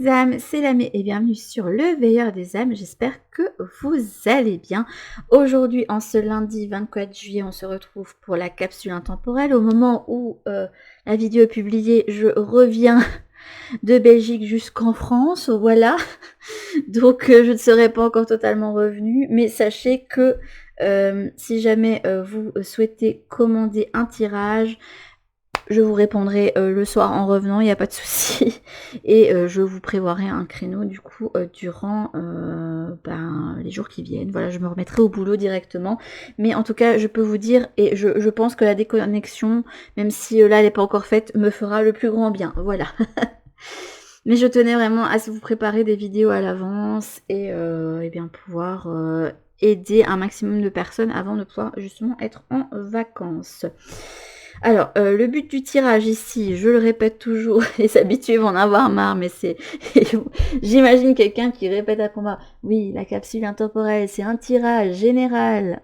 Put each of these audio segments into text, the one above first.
petites âmes, c'est Lamé et bienvenue sur le veilleur des âmes. J'espère que vous allez bien. Aujourd'hui, en ce lundi 24 juillet, on se retrouve pour la capsule intemporelle. Au moment où la vidéo est publiée, je reviens de Belgique jusqu'en France, voilà. Donc je ne serai pas encore totalement revenue, mais sachez que si jamais vous souhaitez commander un tirage, je vous répondrai le soir en revenant, il n'y a pas de souci. Et je vous prévoirai un créneau du coup durant les jours qui viennent. Voilà, je me remettrai au boulot directement. Mais en tout cas, je peux vous dire, et je pense que la déconnexion, même si là elle n'est pas encore faite, me fera le plus grand bien. Voilà. Mais je tenais vraiment à vous préparer des vidéos à l'avance et bien pouvoir aider un maximum de personnes avant de pouvoir justement être en vacances. Alors, le but du tirage ici, je le répète toujours, les habitués vont en avoir marre, mais c'est... J'imagine quelqu'un qui répète à combat, oui, la capsule intemporelle, c'est un tirage général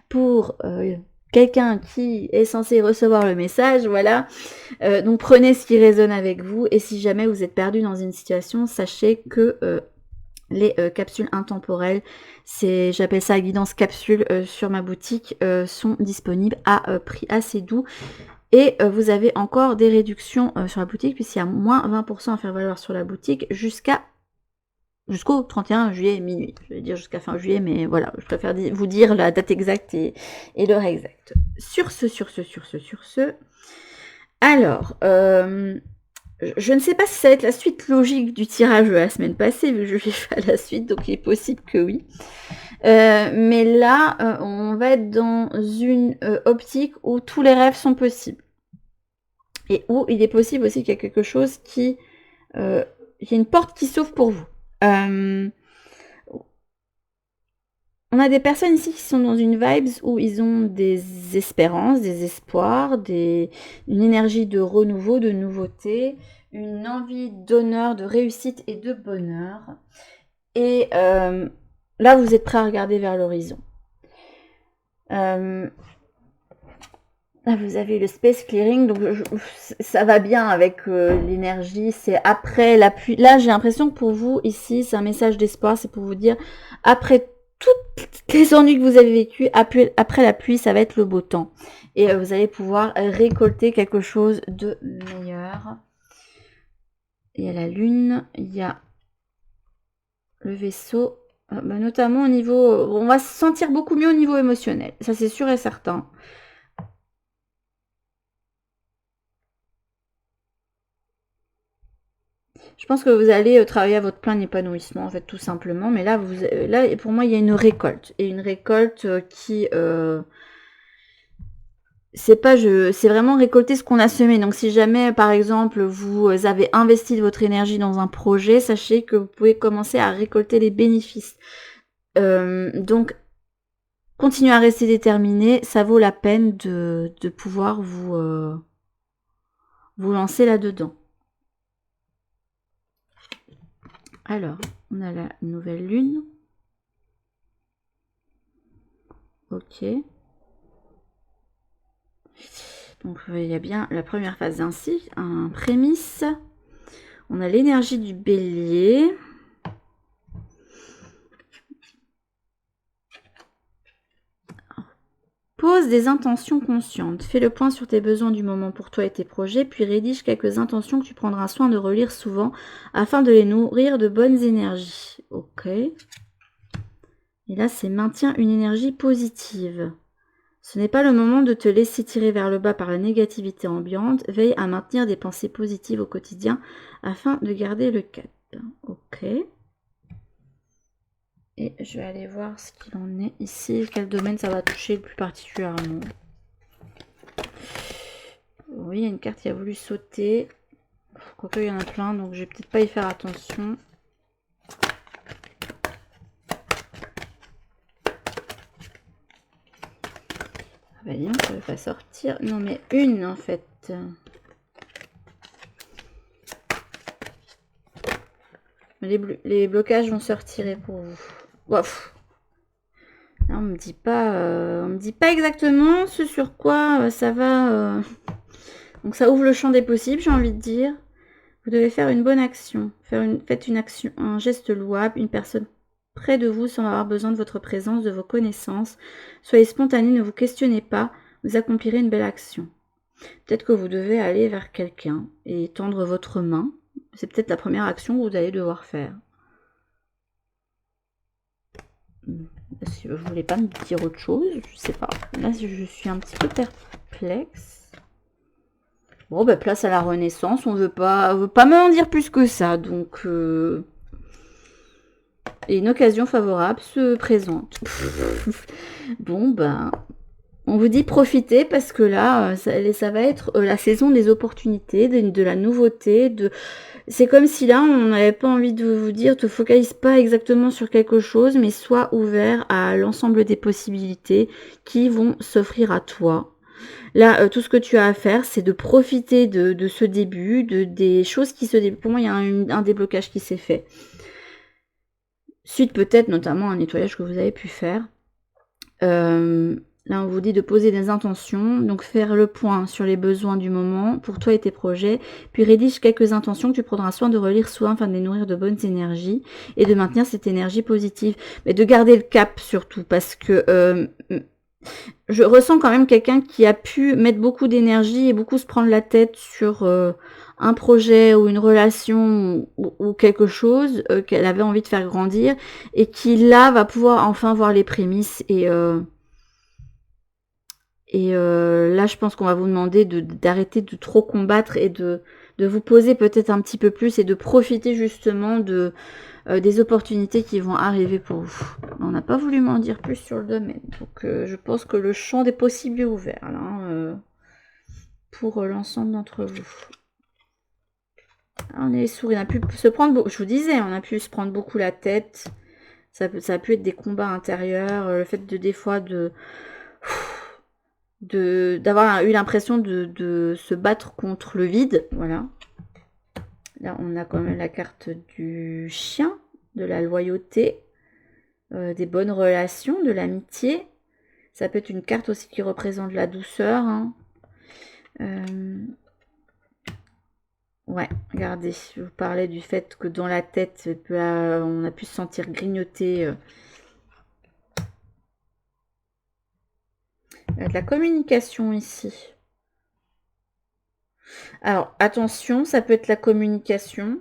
pour quelqu'un qui est censé recevoir le message, voilà. Donc prenez ce qui résonne avec vous, et si jamais vous êtes perdu dans une situation, sachez que... les capsules intemporelles, j'appelle ça guidance capsule sur ma boutique, sont disponibles à prix assez doux. Et vous avez encore des réductions sur la boutique, puisqu'il y a moins 20% à faire valoir sur la boutique jusqu'au 31 juillet minuit. Je vais dire jusqu'à fin juillet, mais voilà, je préfère vous dire la date exacte et l'heure exacte. Sur ce. Alors, je ne sais pas si ça va être la suite logique du tirage de la semaine passée, vu que je l'ai fait à la suite, donc il est possible que oui. Mais là, on va être dans une optique où tous les rêves sont possibles. Et où il est possible aussi qu'il y a quelque chose qui... il y a une porte qui s'ouvre pour vous. On a des personnes ici qui sont dans une vibes où ils ont des espérances, des espoirs, une énergie de renouveau, de nouveauté, une envie d'honneur, de réussite et de bonheur. Et là, vous êtes prêt à regarder vers l'horizon. Là, vous avez le space clearing, donc ça va bien avec l'énergie. C'est après la pluie. Là, j'ai l'impression que pour vous, ici, c'est un message d'espoir. C'est pour vous dire, après toutes les ennuis que vous avez vécues, après la pluie, ça va être le beau temps. Et vous allez pouvoir récolter quelque chose de meilleur. Il y a la lune, il y a le vaisseau. Notamment au niveau... on va se sentir beaucoup mieux au niveau émotionnel. Ça, c'est sûr et certain. Je pense que vous allez travailler à votre plein épanouissement, en fait, tout simplement. Mais là, là pour moi, il y a une récolte. Et une récolte qui... c'est vraiment récolter ce qu'on a semé. Donc, si jamais, par exemple, vous avez investi de votre énergie dans un projet, sachez que vous pouvez commencer à récolter les bénéfices. Donc, continuez à rester déterminé. Ça vaut la peine de pouvoir vous lancer là-dedans. Alors, on a la nouvelle lune. Ok. Donc, il y a bien la première phase ainsi, un prémisse. On a l'énergie du bélier. Pose des intentions conscientes. Fais le point sur tes besoins du moment pour toi et tes projets, puis rédige quelques intentions que tu prendras soin de relire souvent afin de les nourrir de bonnes énergies. Ok. Et là, c'est maintiens une énergie positive. Ce n'est pas le moment de te laisser tirer vers le bas par la négativité ambiante. Veille à maintenir des pensées positives au quotidien afin de garder le cap. Ok. Et je vais aller voir ce qu'il en est ici. Quel domaine ça va toucher le plus particulièrement. Oui, il y a une carte qui a voulu sauter. Quoique, il y en a plein, donc je vais peut-être pas y faire attention. Ah bah non, ça ne veut pas sortir. Non, mais une en fait. Les blocages vont se retirer pour vous. Ouf. Là, on me dit pas exactement ce sur quoi ça va. Donc ça ouvre le champ des possibles, j'ai envie de dire. Vous devez faire une bonne action. Faites une action, un geste louable. Une personne près de vous semble avoir besoin de votre présence, de vos connaissances. Soyez spontané, ne vous questionnez pas. Vous accomplirez une belle action. Peut-être que vous devez aller vers quelqu'un et tendre votre main. C'est peut-être la première action que vous allez devoir faire. Est-ce que vous voulez pas me dire autre chose? Je sais pas. Là, je suis un petit peu perplexe. Bon, bah, place à la Renaissance. On veut pas m'en dire plus que ça. Donc, et une occasion favorable se présente. Bon, ben, on vous dit profitez parce que là, ça va être la saison des opportunités, de la nouveauté. C'est comme si là, on n'avait pas envie de vous dire, te focalise pas exactement sur quelque chose, mais sois ouvert à l'ensemble des possibilités qui vont s'offrir à toi. Là, tout ce que tu as à faire, c'est de profiter de ce début, des choses qui se déblocent. Pour moi, il y a un déblocage qui s'est fait. Suite peut-être notamment à un nettoyage que vous avez pu faire. Là, on vous dit de poser des intentions, donc faire le point sur les besoins du moment pour toi et tes projets, puis rédige quelques intentions que tu prendras soin de relire soin afin de les nourrir de bonnes énergies et de maintenir cette énergie positive. Mais de garder le cap surtout, parce que je ressens quand même quelqu'un qui a pu mettre beaucoup d'énergie et beaucoup se prendre la tête sur un projet ou une relation ou quelque chose qu'elle avait envie de faire grandir et qui là va pouvoir enfin voir les prémices là, je pense qu'on va vous demander d'arrêter de trop combattre et de vous poser peut-être un petit peu plus et de profiter justement des opportunités qui vont arriver pour vous. On n'a pas voulu m'en dire plus sur le domaine. Donc, je pense que le champ des possibles est ouvert là, pour l'ensemble d'entre vous. On est sourds. On a pu se prendre, je vous disais, on a pu se prendre beaucoup la tête. Ça a pu être des combats intérieurs. Le fait des fois d'avoir eu l'impression de se battre contre le vide, voilà. Là, on a quand même la carte du chien, de la loyauté, des bonnes relations, de l'amitié. Ça peut être une carte aussi qui représente la douceur. Hein. Ouais, regardez, je vous parlais du fait que dans la tête, on a pu se sentir grignoter. De la communication ici. Alors, attention, ça peut être la communication.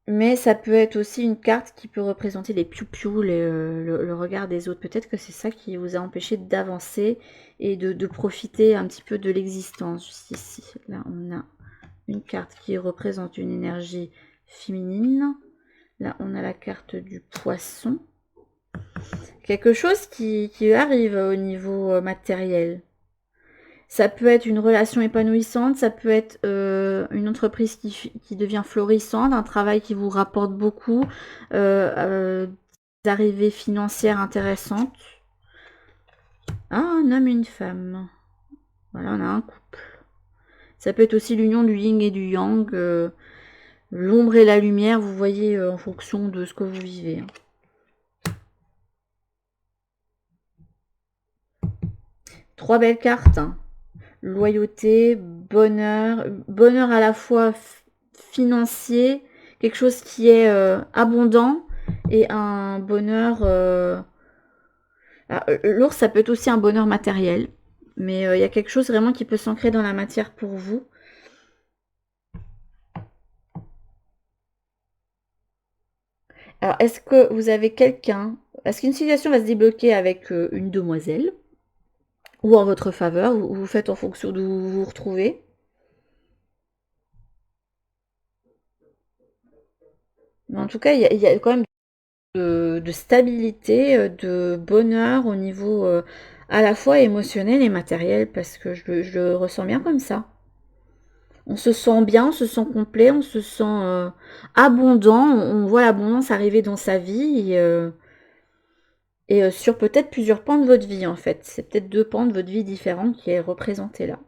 Mais ça peut être aussi une carte qui peut représenter les piou-piou, le regard des autres. Peut-être que c'est ça qui vous a empêché d'avancer et de profiter un petit peu de l'existence. Juste ici, là, on a une carte qui représente une énergie féminine. Là, on a la carte du poisson. Quelque chose qui arrive au niveau matériel. Ça peut être une relation épanouissante, ça peut être une entreprise qui devient florissante, un travail qui vous rapporte beaucoup, des arrivées financières intéressantes. Ah, un homme et une femme. Voilà, on a un couple. Ça peut être aussi l'union du yin et du yang, l'ombre et la lumière, vous voyez en fonction de ce que vous vivez. Trois belles cartes. Hein. Loyauté, bonheur, bonheur à la fois financier, quelque chose qui est abondant et un bonheur... l'ours, ça peut être aussi un bonheur matériel, mais il y a quelque chose vraiment qui peut s'ancrer dans la matière pour vous. Alors, est-ce que vous avez quelqu'un... Est-ce qu'une situation va se débloquer avec une demoiselle ou en votre faveur, vous faites en fonction d'où vous vous retrouvez. Mais en tout cas, il y a quand même de stabilité, de bonheur au niveau à la fois émotionnel et matériel, parce que je le ressens bien comme ça. On se sent bien, on se sent complet, on se sent abondant, on voit l'abondance arriver dans sa vie et sur peut-être plusieurs pans de votre vie en fait. C'est peut-être deux pans de votre vie différents qui est représenté là.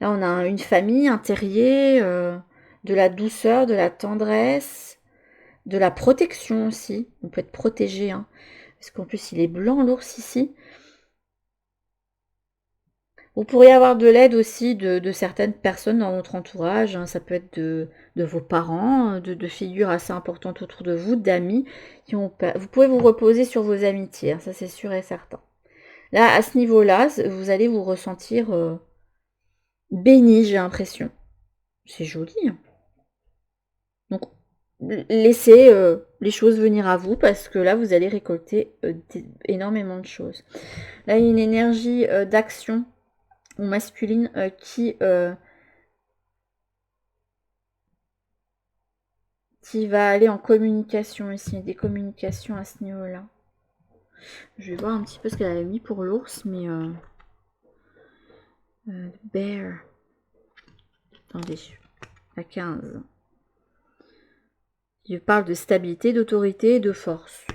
Là, on a une famille, un terrier, de la douceur, de la tendresse, de la protection aussi. On peut être protégé, hein, parce qu'en plus, il est blanc, l'ours ici. Vous pourriez avoir de l'aide aussi de certaines personnes dans votre entourage, hein. Ça peut être de vos parents, de figures assez importantes autour de vous, d'amis. Vous pouvez vous reposer sur vos amitiés, hein, ça c'est sûr et certain. Là, à ce niveau-là, vous allez vous ressentir béni, j'ai l'impression. C'est joli, hein. Donc, laissez les choses venir à vous parce que là, vous allez récolter énormément de choses. Là, il y a une énergie d'action ou masculine qui va aller en communication ici, des communications à ce niveau-là. Je vais voir un petit peu ce qu'elle avait mis pour l'ours, mais bear. Attendez, à 15. Il parle de stabilité, d'autorité et de force.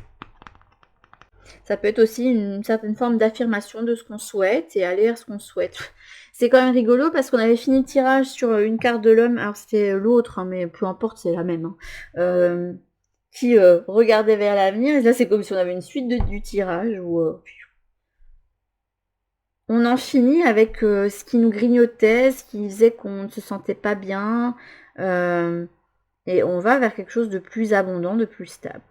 Ça peut être aussi une certaine forme d'affirmation de ce qu'on souhaite et aller vers ce qu'on souhaite. C'est quand même rigolo parce qu'on avait fini le tirage sur une carte de l'homme, alors c'était l'autre, hein, mais peu importe, c'est la même, hein, qui regardait vers l'avenir. Et là, c'est comme si on avait une suite du tirage où on en finit avec ce qui nous grignotait, ce qui disait qu'on ne se sentait pas bien, et on va vers quelque chose de plus abondant, de plus stable.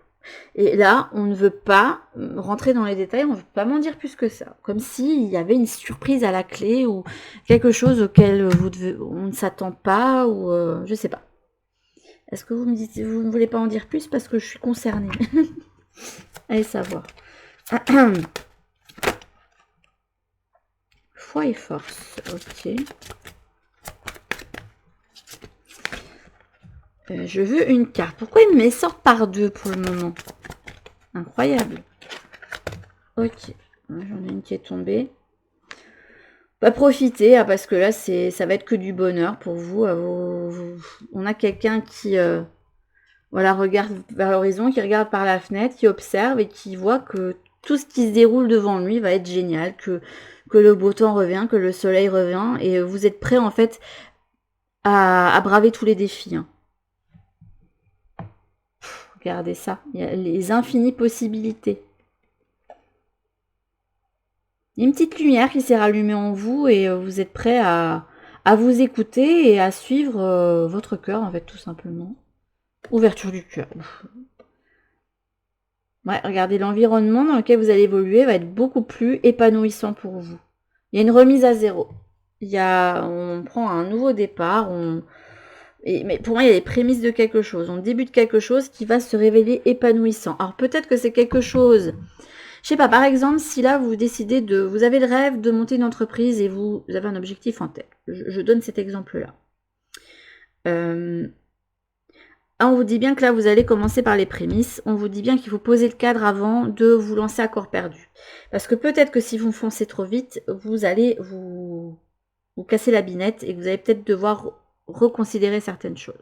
Et là, on ne veut pas rentrer dans les détails, on ne veut pas m'en dire plus que ça. Comme s'il y avait une surprise à la clé ou quelque chose auquel on ne s'attend pas ou je sais pas. Est-ce que vous me dites, vous ne voulez pas en dire plus parce que je suis concernée? Allez savoir. Foi et force, ok. Je veux une carte. Pourquoi ils me sortent par deux pour le moment? Incroyable. Ok, j'en ai une qui est tombée. Bah, profitez, hein, parce que là, ça va être que du bonheur pour vous. On a quelqu'un qui voilà, regarde vers l'horizon, qui regarde par la fenêtre, qui observe et qui voit que tout ce qui se déroule devant lui va être génial, que le beau temps revient, que le soleil revient, et vous êtes prêts en fait à braver tous les défis, hein. Regardez ça, il y a les infinies possibilités. Il y a une petite lumière qui s'est rallumée en vous et vous êtes prêt à vous écouter et à suivre votre cœur, en fait, tout simplement. Ouverture du cœur. Ouais, regardez, l'environnement dans lequel vous allez évoluer va être beaucoup plus épanouissant pour vous. Il y a une remise à zéro. On prend un nouveau départ, mais pour moi, il y a les prémices de quelque chose. On débute quelque chose qui va se révéler épanouissant. Alors peut-être que c'est quelque chose, je sais pas, par exemple, si là vous décidez vous avez le rêve de monter une entreprise et vous avez un objectif en tête. Je donne cet exemple-là. On vous dit bien que là, vous allez commencer par les prémices. On vous dit bien qu'il faut poser le cadre avant de vous lancer à corps perdu. Parce que peut-être que si vous foncez trop vite, vous allez vous casser la binette et que vous allez peut-être devoir reconsidérer certaines choses.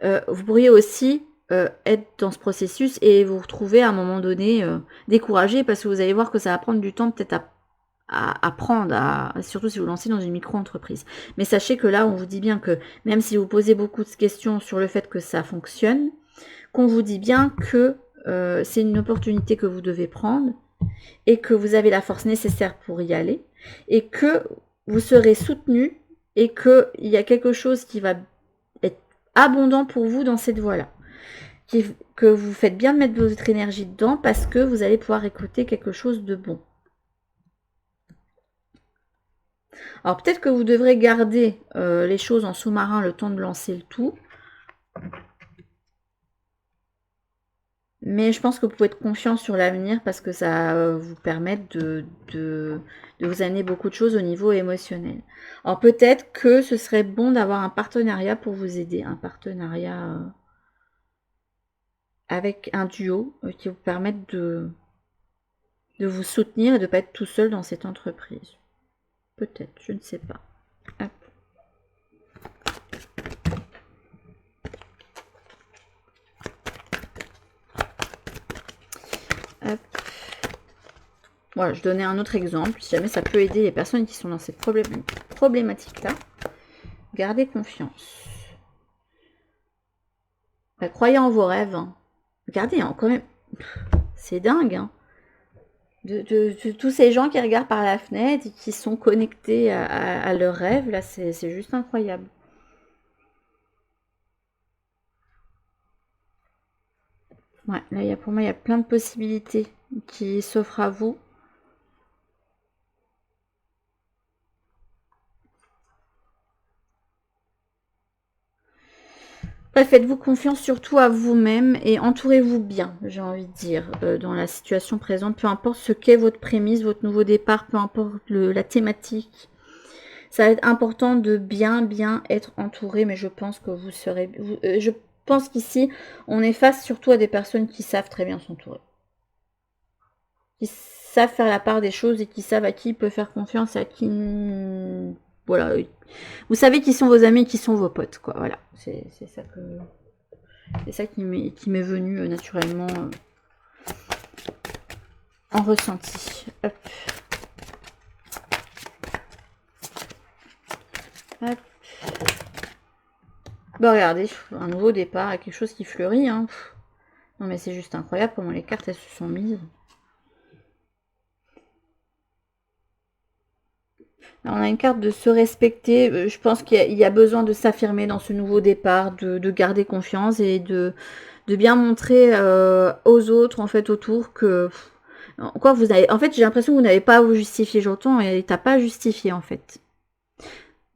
Vous pourriez aussi être dans ce processus et vous retrouver à un moment donné découragé parce que vous allez voir que ça va prendre du temps peut-être à apprendre, surtout si vous lancez dans une micro-entreprise. Mais sachez que là, on vous dit bien que même si vous posez beaucoup de questions sur le fait que ça fonctionne, qu'on vous dit bien que c'est une opportunité que vous devez prendre et que vous avez la force nécessaire pour y aller et que vous serez soutenu et qu'il y a quelque chose qui va être abondant pour vous dans cette voie-là. Que vous faites bien de mettre votre énergie dedans parce que vous allez pouvoir écouter quelque chose de bon. Alors peut-être que vous devrez garder les choses en sous-marin le temps de lancer le tout. Mais je pense que vous pouvez être confiant sur l'avenir parce que ça va vous permettre de vous amener beaucoup de choses au niveau émotionnel. Alors peut-être que ce serait bon d'avoir un partenariat pour vous aider. Un partenariat avec un duo qui vous permette de vous soutenir et de ne pas être tout seul dans cette entreprise. Peut-être, je ne sais pas. Hop. Hop. Voilà, je donnais un autre exemple. Si jamais ça peut aider les personnes qui sont dans cette problématique-là, gardez confiance. Croyez en vos rêves. Hein. Regardez, hein, quand même, c'est dingue. Hein. de tous ces gens qui regardent par la fenêtre et qui sont connectés à leurs rêves, là, c'est juste incroyable. Ouais, là, pour moi, il y a plein de possibilités qui s'offrent à vous. Faites-vous confiance surtout à vous-même et entourez-vous bien, j'ai envie de dire, dans la situation présente, peu importe ce qu'est votre prémisse, votre nouveau départ, peu importe la thématique. Ça va être important de bien être entouré, mais je pense que vous serez... je pense qu'ici, on est face surtout à des personnes qui savent très bien s'entourer. Qui savent faire la part des choses et qui savent à qui peut faire confiance et à qui... Voilà. Vous savez qui sont vos amis et qui sont vos potes, quoi. Voilà. C'est ça que... C'est ça qui m'est venu naturellement en ressenti. Hop. Hop. Bon, regardez, un nouveau départ, quelque chose qui fleurit. Hein. Non, mais c'est juste incroyable comment les cartes, elles se sont mises. On a une carte de se respecter. Je pense qu'il y a besoin de s'affirmer dans ce nouveau départ, de garder confiance et de bien montrer aux autres, en fait, autour que... Quoi, vous avez... En fait, j'ai l'impression que vous n'avez pas à vous justifier. J'entends, et t'as pas à justifier, en fait.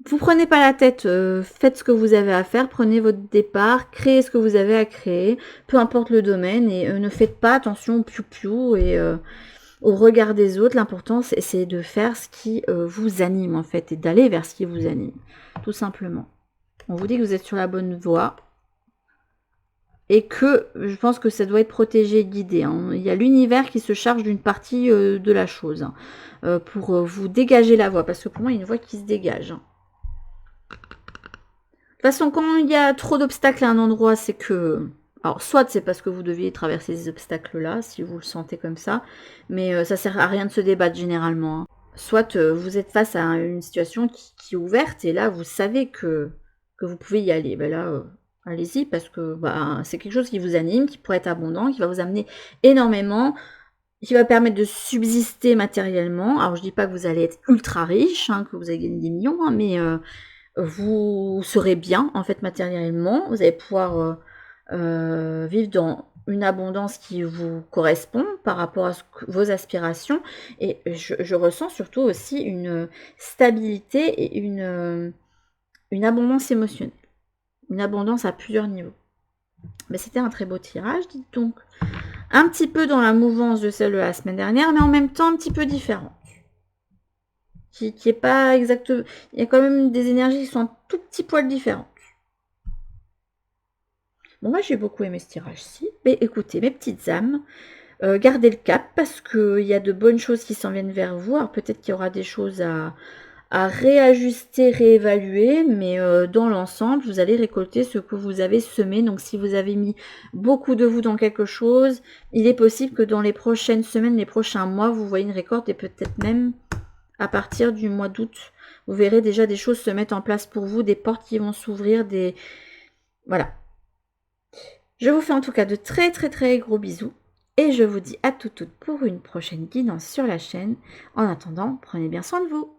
Vous prenez pas la tête, faites ce que vous avez à faire, prenez votre départ, créez ce que vous avez à créer, peu importe le domaine, et ne faites pas attention au piou-piou et au regard des autres. L'important, c'est de faire ce qui vous anime, en fait, et d'aller vers ce qui vous anime, tout simplement. On vous dit que vous êtes sur la bonne voie, et que je pense que ça doit être protégé et guidé. Hein. Il y a l'univers qui se charge d'une partie de la chose, hein, pour vous dégager la voie, parce que pour moi, il y a une voie qui se dégage. Hein. De toute façon, quand il y a trop d'obstacles à un endroit, c'est que... Alors, soit c'est parce que vous deviez traverser ces obstacles-là, si vous le sentez comme ça, mais ça sert à rien de se débattre généralement. Hein. Soit vous êtes face à une situation qui est ouverte, et là, vous savez que vous pouvez y aller. Ben là, allez-y, parce que c'est quelque chose qui vous anime, qui pourrait être abondant, qui va vous amener énormément, qui va permettre de subsister matériellement. Alors, je dis pas que vous allez être ultra riche, hein, que vous allez gagner des millions, hein, mais... vous serez bien en fait matériellement, vous allez pouvoir vivre dans une abondance qui vous correspond par rapport à vos aspirations, et je ressens surtout aussi une stabilité et une abondance émotionnelle, une abondance à plusieurs niveaux. Mais c'était un très beau tirage, dites donc, un petit peu dans la mouvance de celle de la semaine dernière, mais en même temps un petit peu différent. Qui est pas exactement... Il y a quand même des énergies qui sont un tout petit poil différentes. Bon, moi, j'ai beaucoup aimé ce tirage-ci. Mais écoutez, mes petites âmes, gardez le cap parce qu'il y a de bonnes choses qui s'en viennent vers vous. Alors, peut-être qu'il y aura des choses à réajuster, réévaluer, mais dans l'ensemble, vous allez récolter ce que vous avez semé. Donc, si vous avez mis beaucoup de vous dans quelque chose, il est possible que dans les prochaines semaines, les prochains mois, vous voyez une récolte et peut-être même... À partir du mois d'août, vous verrez déjà des choses se mettre en place pour vous, des portes qui vont s'ouvrir, des... Voilà. Je vous fais en tout cas de très gros bisous. Et je vous dis à toutes pour une prochaine guidance sur la chaîne. En attendant, prenez bien soin de vous.